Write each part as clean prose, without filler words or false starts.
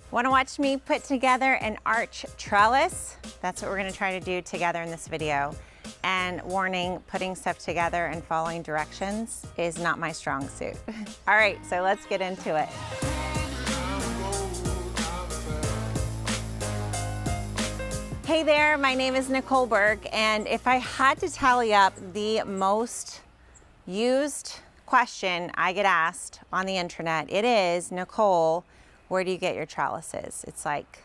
Want to watch me put together an arch trellis? That's what we're going to try to do together in this video. And warning, putting stuff together and following directions is not my strong suit. All right, so let's get into it. Hey there, my name is Nicole Burke, and if I had to tally up the most used question I get asked on the internet, it is, Nicole, where do you get your trellises? It's like,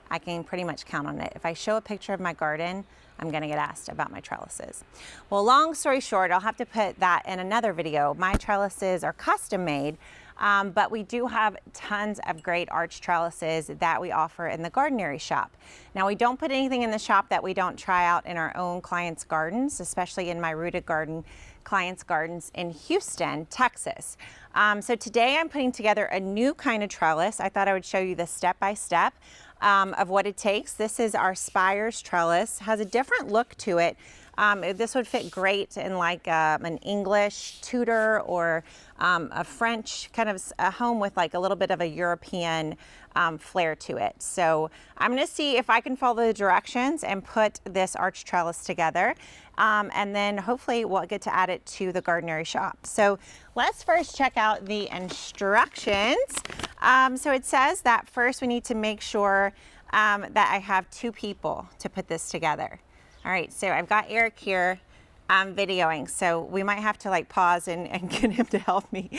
I can pretty much count on it. If I show a picture of my garden, I'm gonna get asked about my trellises. Well, long story short, I'll have to put that in another video. My trellises are custom made, but we do have tons of great arch trellises that we offer in the Gardenary shop. Now, we don't put anything in the shop that we don't try out in our own clients' gardens, especially in my Rooted Garden clients' gardens in Houston, Texas. So today I'm putting together a new kind of trellis. I thought I would show you the step-by-step of what it takes. This is our Spires trellis. Has a different look to it. This would fit great in like an English Tudor or a French kind of a home with like a little bit of a European flair to it. So I'm gonna see if I can follow the directions and put this arch trellis together. And then hopefully we'll get to add it to the Gardenary shop. So let's first check out the instructions. So it says that first we need to make sure that I have 2 people to put this together. All right, so I've got Eric here videoing, so we might have to like pause and get him to help me.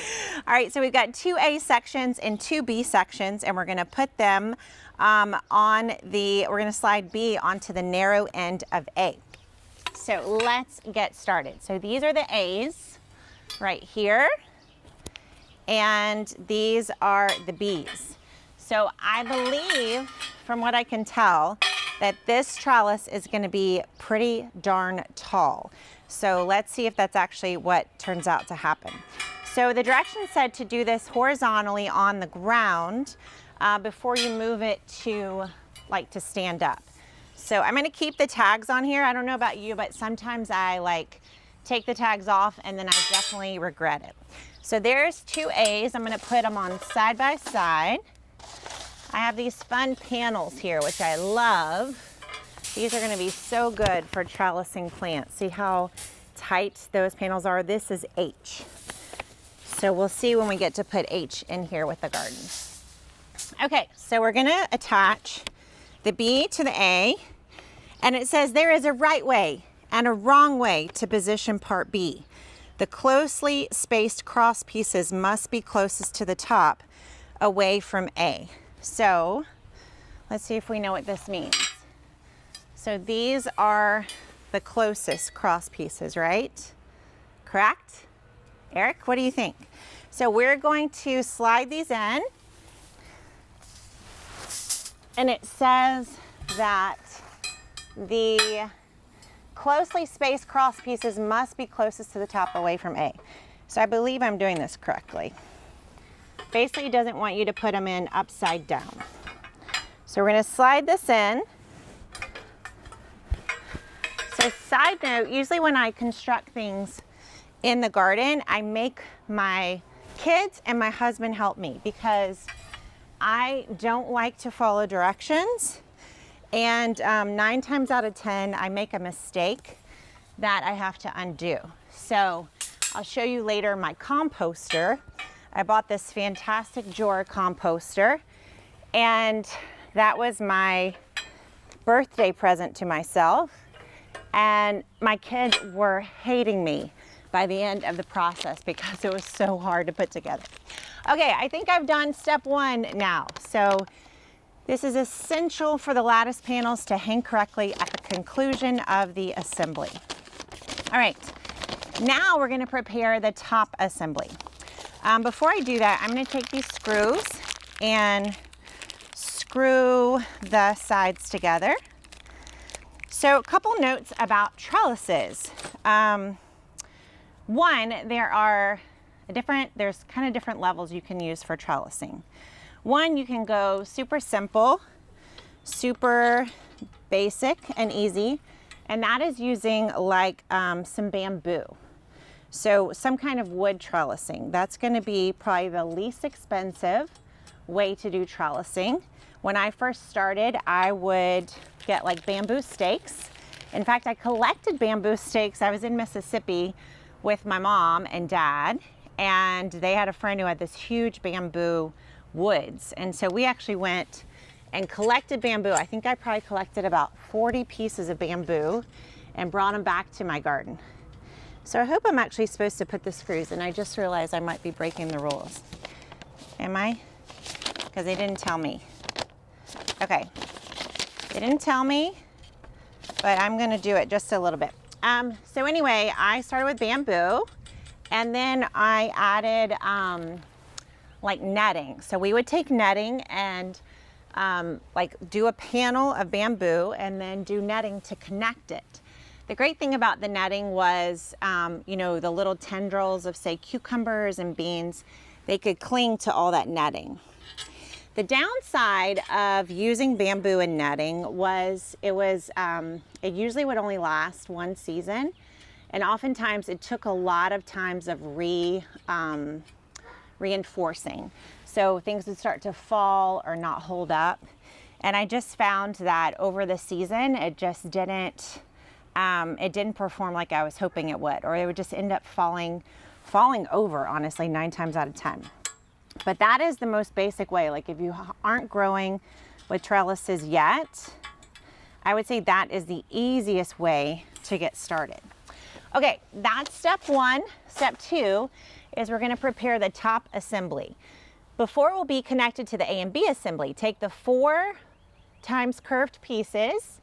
All right, so we've got 2 A sections and 2 B sections, and we're gonna put them we're gonna slide B onto the narrow end of A. So let's get started. So these are the A's right here, and these are the B's. So I believe, from what I can tell, that this trellis is going to be pretty darn tall. So let's see if that's actually what turns out to happen. So the directions said to do this horizontally on the ground before you move it to stand up. So I'm going to keep the tags on here. I don't know about you, but sometimes I take the tags off and then I definitely regret it. So there's 2 A's. I'm going to put them on side by side. I have these fun panels here, which I love. These are going to be so good for trellising plants. See how tight those panels are? This is H. So we'll see when we get to put H in here with the garden. Okay, so we're going to attach the B to the A, and it says there is a right way and a wrong way to position part B. The closely spaced cross pieces must be closest to the top, away from A. So let's see if we know what this means. So these are the closest cross pieces, right? Correct? Eric, what do you think? So we're going to slide these in, and it says that the closely spaced cross pieces must be closest to the top, away from A. So I believe I'm doing this correctly. Basically, it doesn't want you to put them in upside down. So we're going to slide this in. So side note, usually when I construct things in the garden, I make my kids and my husband help me because I don't like to follow directions. And 9 times out of 10, I make a mistake that I have to undo. So I'll show you later my composter. I bought this fantastic Jora composter, and that was my birthday present to myself. And my kids were hating me by the end of the process because it was so hard to put together. Okay, I think I've done step 1 now. So this is essential for the lattice panels to hang correctly at the conclusion of the assembly. All right, now we're gonna prepare the top assembly. Before I do that, I'm going to take these screws and screw the sides together. So a couple notes about trellises. One, there's kind of different levels you can use for trellising. One, you can go super simple, super basic and easy, and that is using some bamboo. So some kind of wood trellising. That's going to be probably the least expensive way to do trellising. When I first started, I would get like bamboo stakes. In fact, I collected bamboo stakes. I was in Mississippi with my mom and dad, and they had a friend who had this huge bamboo woods. And so we actually went and collected bamboo. I think I probably collected about 40 pieces of bamboo and brought them back to my garden. So I hope I'm actually supposed to put the screws in. I just realized I might be breaking the rules. Am I? Because they didn't tell me. Okay, they didn't tell me, but I'm gonna do it just a little bit. So anyway, I started with bamboo, and then I added like netting. So we would take netting and like do a panel of bamboo and then do netting to connect it. The great thing about the netting was, you know, the little tendrils of, say, cucumbers and beans, they could cling to all that netting. The downside of using bamboo and netting was it usually would only last one season, and oftentimes it took a lot of times of reinforcing. So things would start to fall or not hold up. And I just found that over the season, it just didn't perform like I was hoping it would, or it would just end up falling over, honestly, 9 times out of 10. But that is the most basic way. Like if you aren't growing with trellises yet, I would say that is the easiest way to get started. Okay, that's step 1. Step 2 is we're gonna prepare the top assembly. Before it will be connected to the A and B assembly, take the 4 times curved pieces,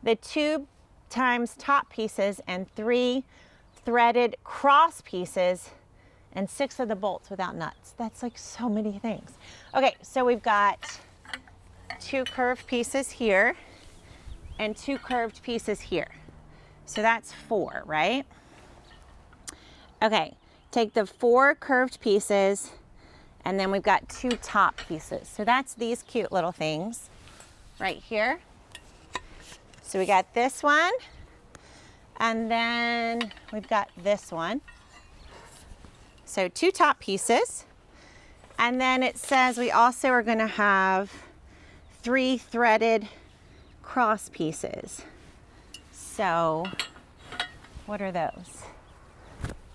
the 2 times top pieces, and 3 threaded cross pieces, and 6 of the bolts without nuts. That's like so many things. Okay, so we've got 2 curved pieces here and 2 curved pieces here. So that's 4, right? Okay, take the 4 curved pieces, and then we've got 2 top pieces. So that's these cute little things right here. So we got this one, and then we've got this one. So 2 top pieces. And then it says we also are gonna have 3 threaded cross pieces. So what are those?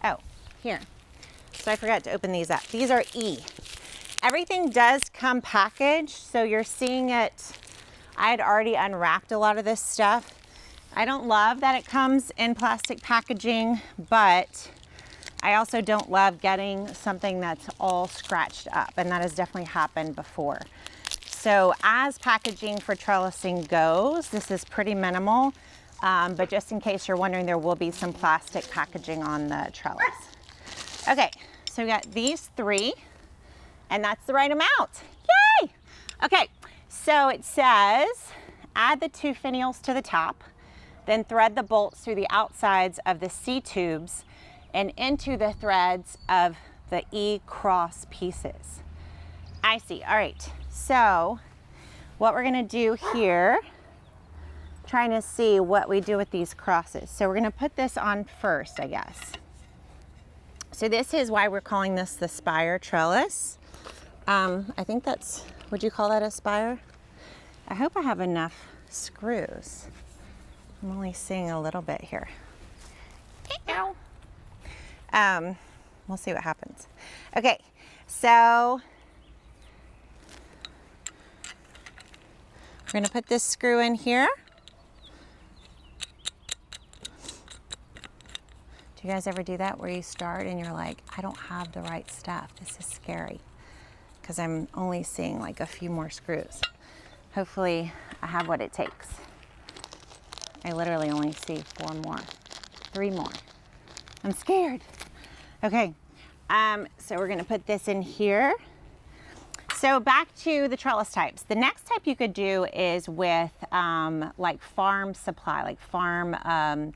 Oh, here. So I forgot to open these up. These are E. Everything does come packaged, so you're seeing it. I had already unwrapped a lot of this stuff. I don't love that it comes in plastic packaging, but I also don't love getting something that's all scratched up, and that has definitely happened before. So as packaging for trellising goes, this is pretty minimal, but just in case you're wondering, there will be some plastic packaging on the trellis. Okay, so we got these 3, and that's the right amount. Yay! Okay, so it says add the 2 finials to the top, then thread the bolts through the outsides of the C tubes and into the threads of the E cross pieces. I see. All right, so what we're gonna do here, trying to see what we do with these crosses. So we're gonna put this on first, I guess. So this is why we're calling this the spire trellis. I think that's, would you call that a spire? I hope I have enough screws. I'm only seeing a little bit here. Ow. We'll see what happens. Okay, so we're gonna put this screw in here. Do you guys ever do that where you start and you're like, I don't have the right stuff. This is scary because I'm only seeing like a few more screws. Hopefully I have what it takes. I literally only see 4 more, 3 more. I'm scared. Okay, so we're gonna put this in here. So back to the trellis types. The next type you could do is with like farm supply, like farm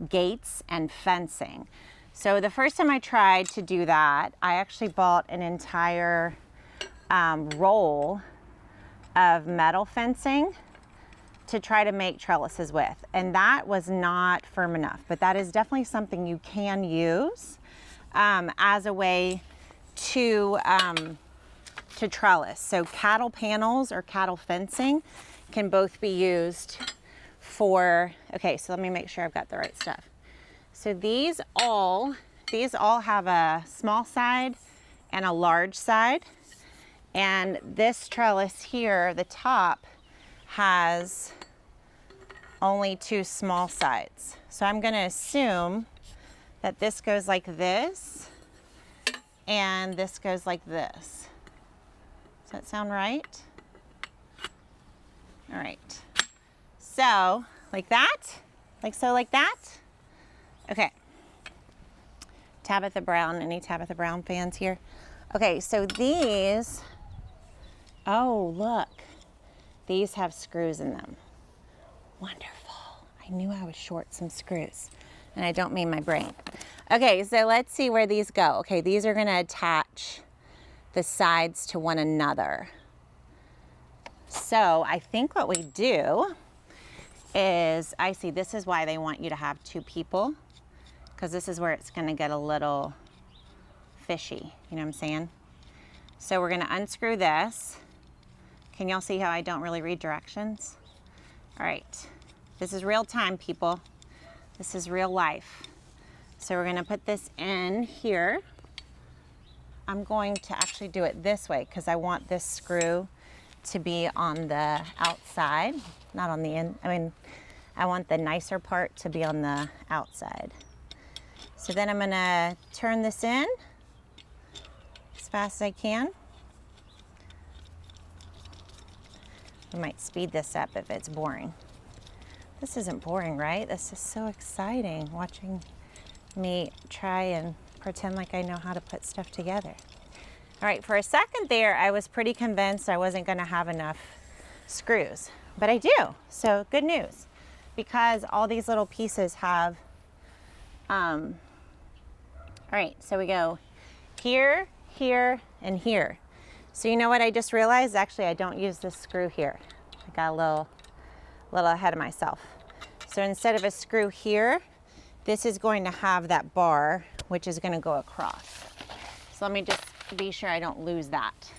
gates and fencing. So the first time I tried to do that, I actually bought an entire roll of metal fencing to try to make trellises with, and that was not firm enough, but that is definitely something you can use as a way to to trellis. So cattle panels or cattle fencing can both be used for, okay, so let me make sure I've got the right stuff. So these all have a small side and a large side. And this trellis here, the top, has only 2 small sides. So I'm gonna assume that this goes like this and this goes like this. Does that sound right? All right. So, like that? Like so, like that? Okay. Tabitha Brown, any Tabitha Brown fans here? Okay, so these, oh, look. These have screws in them. Wonderful. I knew I was short some screws, and I don't mean my brain. Okay, so let's see where these go. Okay, these are gonna attach the sides to one another. So I think what we do is, I see this is why they want you to have 2 people, because this is where it's gonna get a little fishy, you know what I'm saying? So we're gonna unscrew this. Can y'all see how I don't really read directions? All right, this is real time, people. This is real life. So we're gonna put this in here. I'm going to actually do it this way because I want this screw to be on the outside, not on the in. I mean, I want the nicer part to be on the outside. So then I'm gonna turn this in as fast as I can. I might speed this up if it's boring. This isn't boring, right? This is so exciting, watching me try and pretend like I know how to put stuff together. All right, for a second there, I was pretty convinced I wasn't gonna have enough screws, but I do, so good news. Because all these little pieces have, all right, so we go here, here, and here. So you know what I just realized? Actually, I don't use this screw here. I got a little ahead of myself. So instead of a screw here, this is going to have that bar, which is gonna go across. So let me just be sure I don't lose that.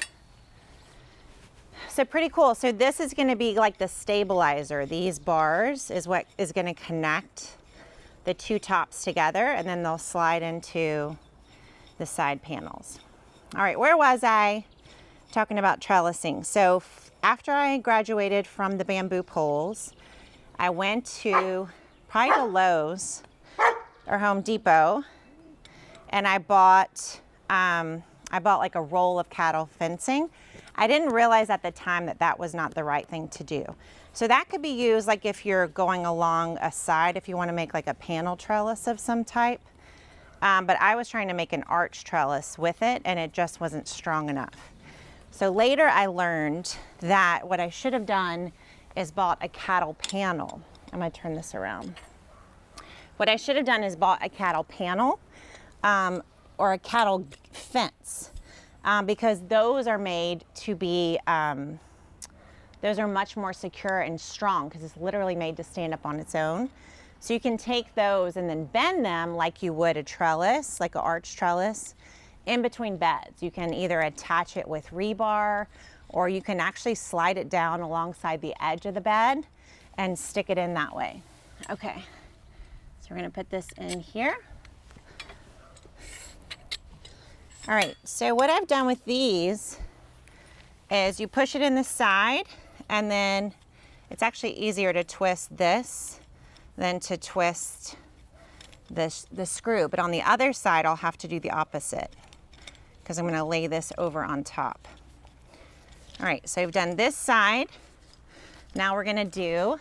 So pretty cool. So this is gonna be like the stabilizer. These bars is what is gonna connect the 2 tops together, and then they'll slide into the side panels. All right, where was I? Talking about trellising. So after I graduated from the bamboo poles, I went to probably to Lowe's or Home Depot, and I bought like a roll of cattle fencing. I didn't realize at the time that that was not the right thing to do. So that could be used like if you're going along a side, if you want to make like a panel trellis of some type. But I was trying to make an arch trellis with it, and it just wasn't strong enough. So later I learned that what I should have done is bought a cattle panel. I'm gonna turn this around. What I should have done is bought a cattle panel or a cattle fence because those are made to be, those are much more secure and strong because it's literally made to stand up on its own. So you can take those and then bend them like you would a trellis, like an arch trellis, in between beds. You can either attach it with rebar, or you can actually slide it down alongside the edge of the bed and stick it in that way. Okay, so we're gonna put this in here. All right, so what I've done with these is you push it in the side, and then it's actually easier to twist this than to twist the screw. But on the other side, I'll have to do the opposite because I'm gonna lay this over on top. All right, so I've done this side. Now we're gonna do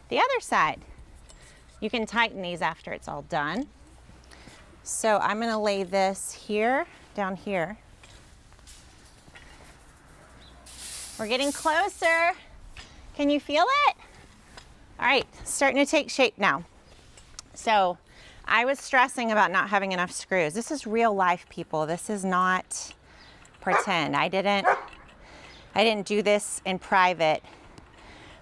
the other side. You can tighten these after it's all done. So I'm gonna lay this here, down here. We're getting closer. Can you feel it? All right, starting to take shape now. So I was stressing about not having enough screws. This is real life, people. This is not pretend. I didn't do this in private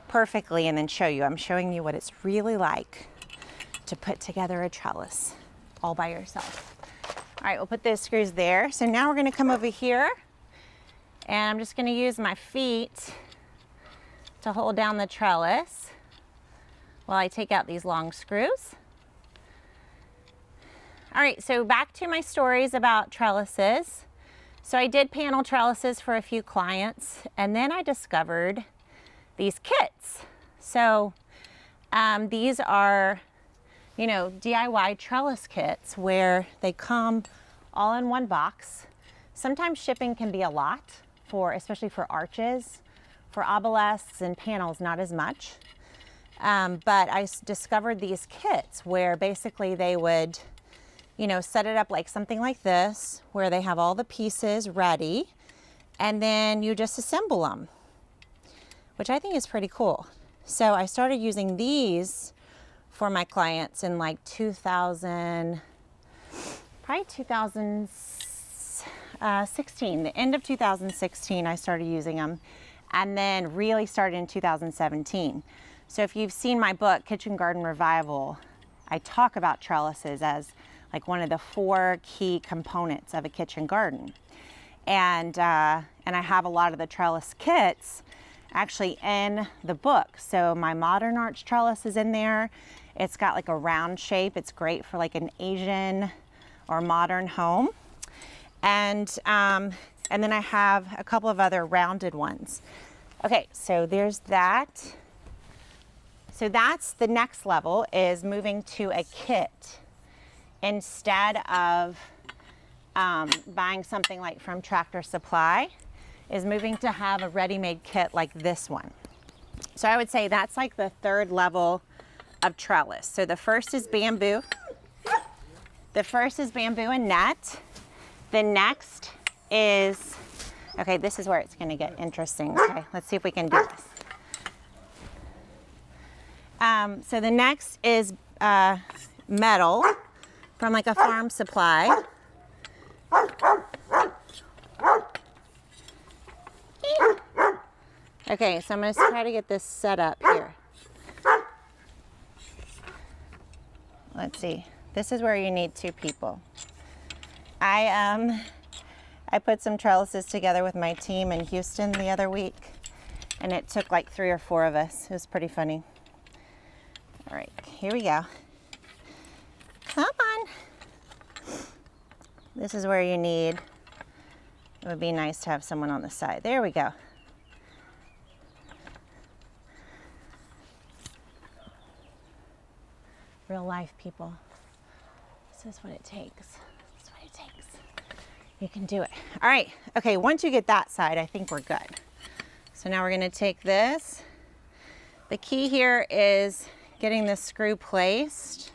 perfectly and then show you. I'm showing you what it's really like to put together a trellis all by yourself. All right, we'll put those screws there. So now we're gonna come over here And I'm just going to use my feet to hold down the trellis while I take out these long screws. All right, so back to my stories about trellises. So I did panel trellises for a few clients, and then I discovered these kits. So these are, you know, DIY trellis kits where they come all in one box. Sometimes shipping can be a lot, especially for arches. For obelisks and panels, not as much. But I discovered these kits where basically they would, you know, set it up like something like this, where they have all the pieces ready, and then you just assemble them, which I think is pretty cool. So I started using these for my clients in like 2016, the end of 2016, I started using them, and then really started in 2017. So if you've seen my book, Kitchen Garden Revival, I talk about trellises as like one of the 4 key components of a kitchen garden. And I have a lot of the trellis kits actually in the book. So my modern arch trellis is in there. It's got like a round shape. It's great for like an Asian or modern home. And then I have a couple of other rounded ones. Okay, so there's that. So that's the next level, is moving to a kit instead of buying something like from Tractor Supply, is moving to have a ready-made kit like this one. So I would say that's like the 3rd level of trellis. So the first is bamboo. The first is bamboo and net. The next is, okay, this is where it's going to get interesting. Okay, let's see if we can do this. So the next is metal from like a farm supply. Okay, so I'm going to try to get this set up here. Let's see. This is where you need 2 people. I put some trellises together with my team in Houston the other week, and it took like 3 or 4 of us. It was pretty funny. All right, here we go. Come on. This is where you need, it would be nice to have someone on the side. There we go. Real life, people. This is what it takes. This is what it takes. You can do it. All right, okay, once you get that side, I think we're good. So now we're gonna take this. The key here is getting the screw placed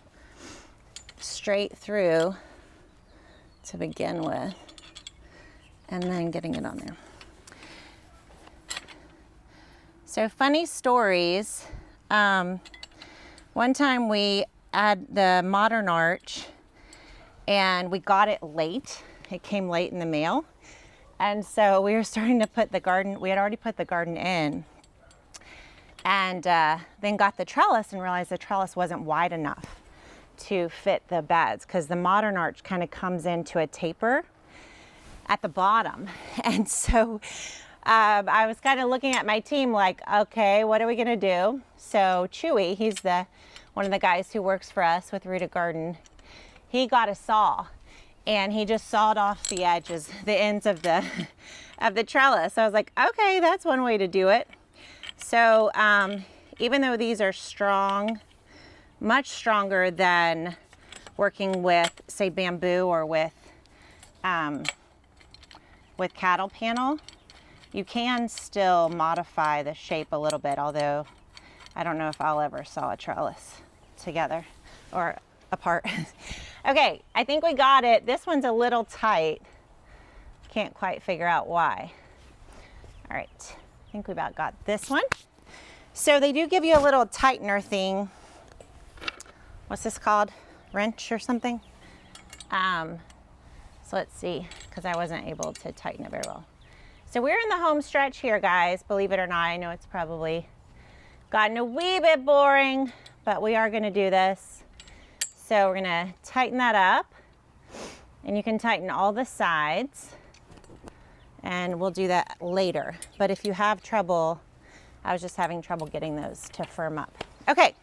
straight through to begin with, and then getting it on there. So funny stories. One time we had the modern arch and we got it late. It came late in the mail. And so we were starting to put the garden, we had already put the garden in, and then got the trellis and realized the trellis wasn't wide enough to fit the beds, because the modern arch kind of comes into a taper at the bottom. And so I was kind of looking at my team like, okay, what are we gonna do? So Chewy, he's one of the guys who works for us with Rooted Garden, he got a saw and he just sawed off the edges, the ends of the trellis. So I was like, okay, that's one way to do it. So even though these are strong, much stronger than working with, say, bamboo or with cattle panel, you can still modify the shape a little bit, although I don't know if I'll ever saw a trellis together or apart. Okay, I think we got it. This one's a little tight. Can't quite figure out why. All right, I think we about got this one. So they do give you a little tightener thing. What's this called? Wrench or something? So let's see, because I wasn't able to tighten it very well. So we're in the home stretch here, guys. Believe it or not, I know it's probably gotten a wee bit boring, but we are gonna do this. So we're gonna tighten that up, and you can tighten all the sides and we'll do that later. But if you have trouble, I was just having trouble getting those to firm up. Okay,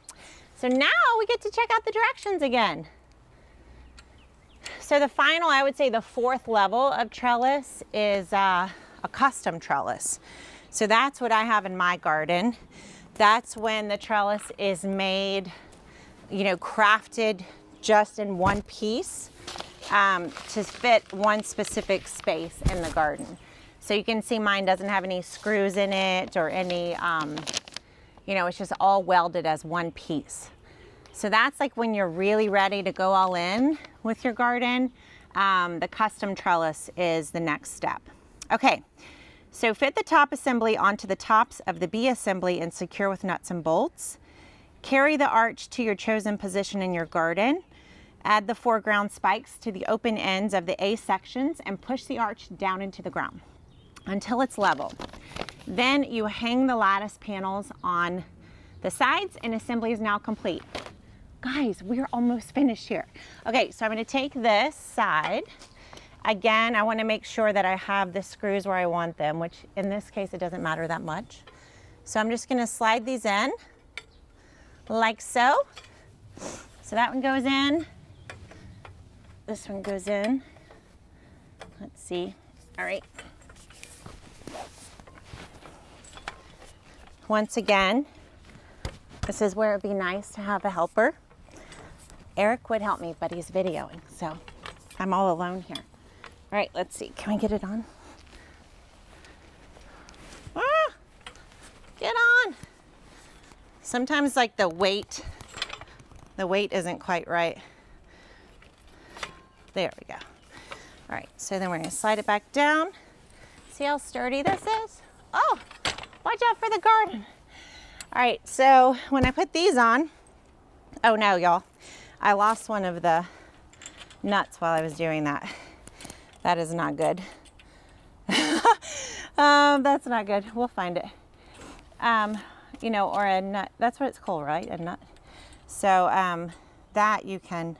so now we get to check out the directions again. So the final, I would say the fourth level of trellis is a custom trellis. So that's what I have in my garden. That's when the trellis is made, you know, crafted just in one piece to fit one specific space in the garden. So you can see mine doesn't have any screws in it or any, you know, it's just all welded as one piece. So that's like when you're really ready to go all in with your garden. The custom trellis is the next step. Okay, so fit the top assembly onto the tops of the B assembly and secure with nuts and bolts. Carry the arch to your chosen position in your garden. Add the foreground spikes to the open ends of the A sections and push the arch down into the ground until it's level. Then you hang the lattice panels on the sides and assembly is now complete. Guys, we're almost finished here. Okay, so I'm gonna take this side. Again, I wanna make sure that I have the screws where I want them, which in this case, it doesn't matter that much. So I'm just gonna slide these in like so. So that one goes in. This one goes in. Let's see. All right. Once again, this is where it'd be nice to have a helper. Eric would help me, but he's videoing, so I'm all alone here. All right, let's see. Can we get it on? Ah, get on. Sometimes like the weight isn't quite right. There we go. All right, so then we're gonna slide it back down. See how sturdy this is? Oh, watch out for the garden. All right, so when I put these on, oh no, y'all, I lost one of the nuts while I was doing that. That is not good. That's not good. We'll find it. You know, or a nut. That's what it's called, right? A nut. So that you can,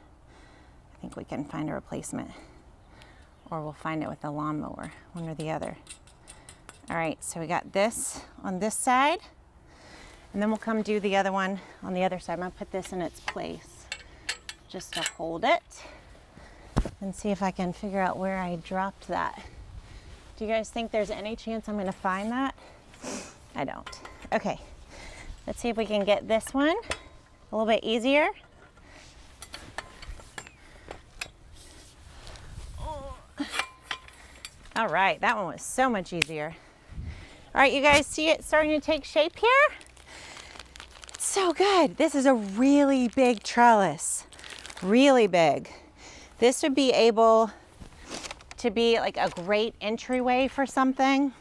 I think we can find a replacement, or we'll find it with the lawnmower, one or the other. All right, so we got this on this side, and then we'll come do the other one on the other side. I'm gonna put this in its place just to hold it and see if I can figure out where I dropped that. Do you guys think there's any chance I'm gonna find that? I don't. Okay, let's see if we can get this one a little bit easier. All right, that one was so much easier. All right, you guys see it starting to take shape here? It's so good. This is a really big trellis, really big. This would be able to be like a great entryway for something.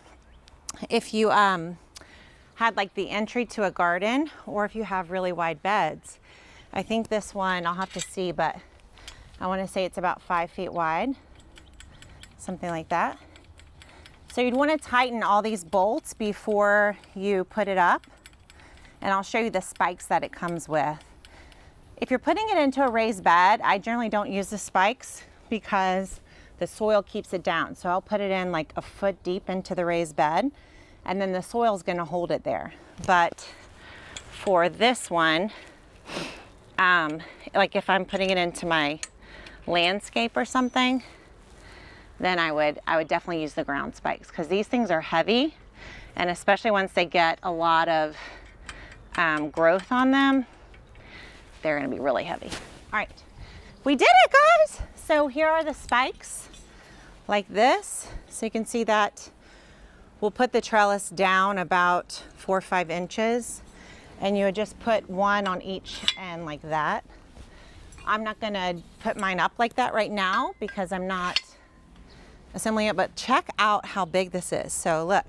If you had like the entry to a garden, or if you have really wide beds. I think this one, I'll have to see, but I want to say it's about 5 feet wide, something like that. So you'd want to tighten all these bolts before you put it up, and I'll show you the spikes that it comes with. If you're putting it into a raised bed, I generally don't use the spikes because the soil keeps it down. So I'll put it in like a foot deep into the raised bed, and then the soil's gonna hold it there. But for this one, like if I'm putting it into my landscape or something, then I would definitely use the ground spikes, because these things are heavy, and especially once they get a lot of growth on them, they're gonna be really heavy. All right, we did it, guys. So here are the spikes, like this. So you can see that we'll put the trellis down about 4 or 5 inches, and you would just put one on each end like that. I'm not gonna put mine up like that right now because I'm not assembling it, but check out how big this is. So look,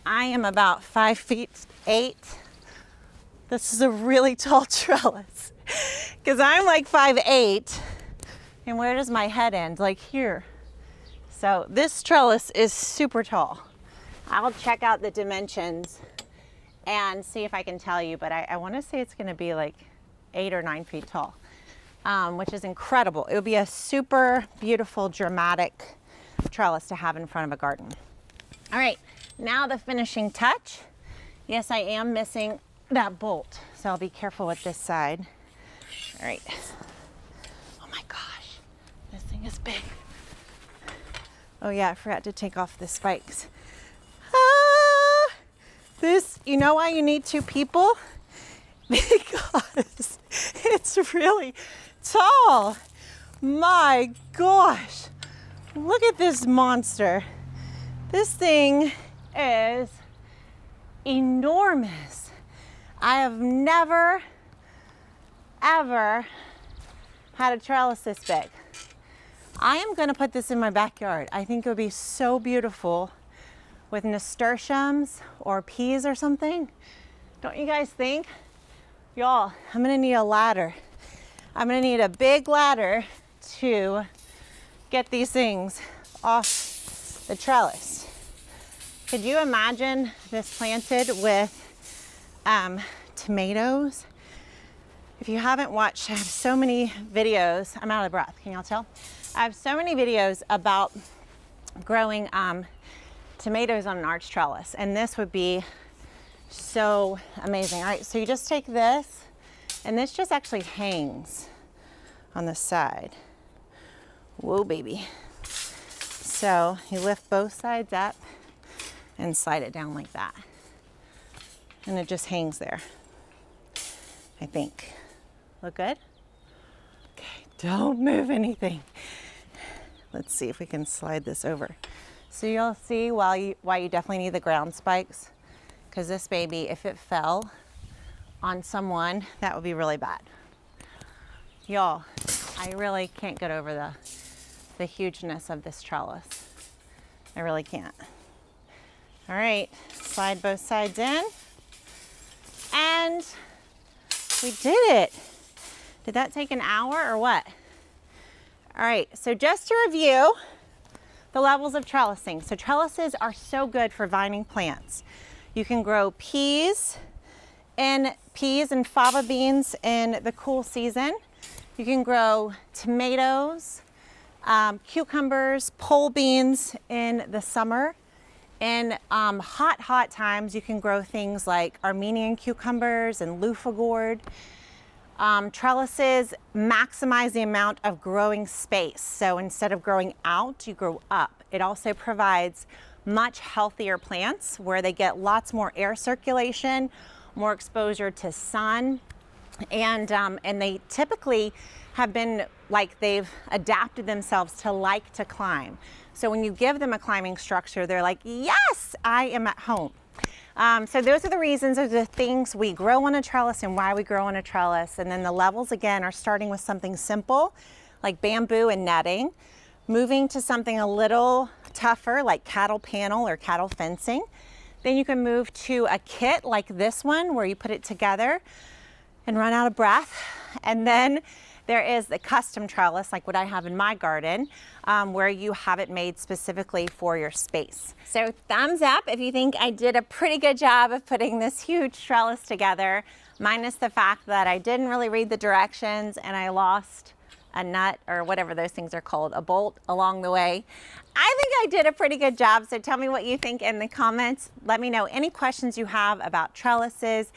I am about 5 feet 8. This is a really tall trellis because I'm like 5'8", and where does my head end? Like here. So this trellis is super tall. I'll check out the dimensions and see if I can tell you, but I want to say it's going to be like 8 or 9 feet tall, which is incredible. It would be a super beautiful, dramatic trellis to have in front of a garden. All right, now the finishing touch. Yes, I am missing that bolt, so I'll be careful with this side. All right. Oh my gosh, this thing is big. Oh yeah, I forgot to take off the spikes. This, you know why you need 2 people? Because it's really tall. My gosh, look at this monster. This thing is enormous. I have never, ever had a trellis this big. I am gonna put this in my backyard. I think it would be so beautiful with nasturtiums or peas or something. Don't you guys think? Y'all, I'm gonna need a ladder. I'm gonna need a big ladder to get these things off the trellis. Could you imagine this planted with tomatoes? If you haven't watched, I have so many videos. I'm out of breath, can y'all tell? I have so many videos about growing tomatoes on an arch trellis, and this would be so amazing. All right, so you just take this, and this just actually hangs on the side. Whoa, baby. So you lift both sides up and slide it down like that. And it just hangs there, I think. Look good? Okay, don't move anything. Let's see if we can slide this over. So you'll see why you definitely need the ground spikes, because this baby, if it fell on someone, that would be really bad. Y'all, I really can't get over the hugeness of this trellis. I really can't. All right, slide both sides in. And we did it. Did that take an hour or what? All right, so just to review the levels of trellising. So trellises are so good for vining plants. You can grow peas and fava beans in the cool season. You can grow tomatoes, cucumbers, pole beans in the summer. In hot times, you can grow things like Armenian cucumbers and loofah gourd. Trellises maximize the amount of growing space. So instead of growing out, you grow up. It also provides much healthier plants where they get lots more air circulation, more exposure to sun, and they typically have been they've adapted themselves to like to climb. So when you give them a climbing structure, they're like, yes, I am at home. So those are the reasons, of the things we grow on a trellis and why we grow on a trellis. And then the levels, again, are starting with something simple like bamboo and netting, moving to something a little tougher like cattle panel or cattle fencing. Then you can move to a kit like this one where you put it together and run out of breath. And then there is the custom trellis, like what I have in my garden, where you have it made specifically for your space. So thumbs up if you think I did a pretty good job of putting this huge trellis together, minus the fact that I didn't really read the directions and I lost a nut or whatever those things are called, a bolt along the way. I think I did a pretty good job, so tell me what you think in the comments. Let me know any questions you have about trellises.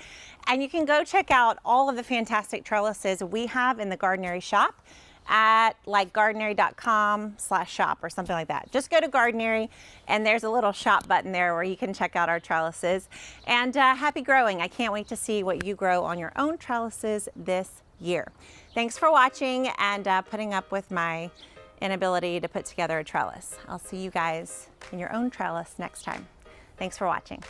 And you can go check out all of the fantastic trellises we have in the Gardenary shop at gardenary.com/shop or something like that. Just go to Gardenary and there's a little shop button there where you can check out our trellises. And happy growing. I can't wait to see what you grow on your own trellises this year. Thanks for watching and putting up with my inability to put together a trellis. I'll see you guys in your own trellis next time. Thanks for watching.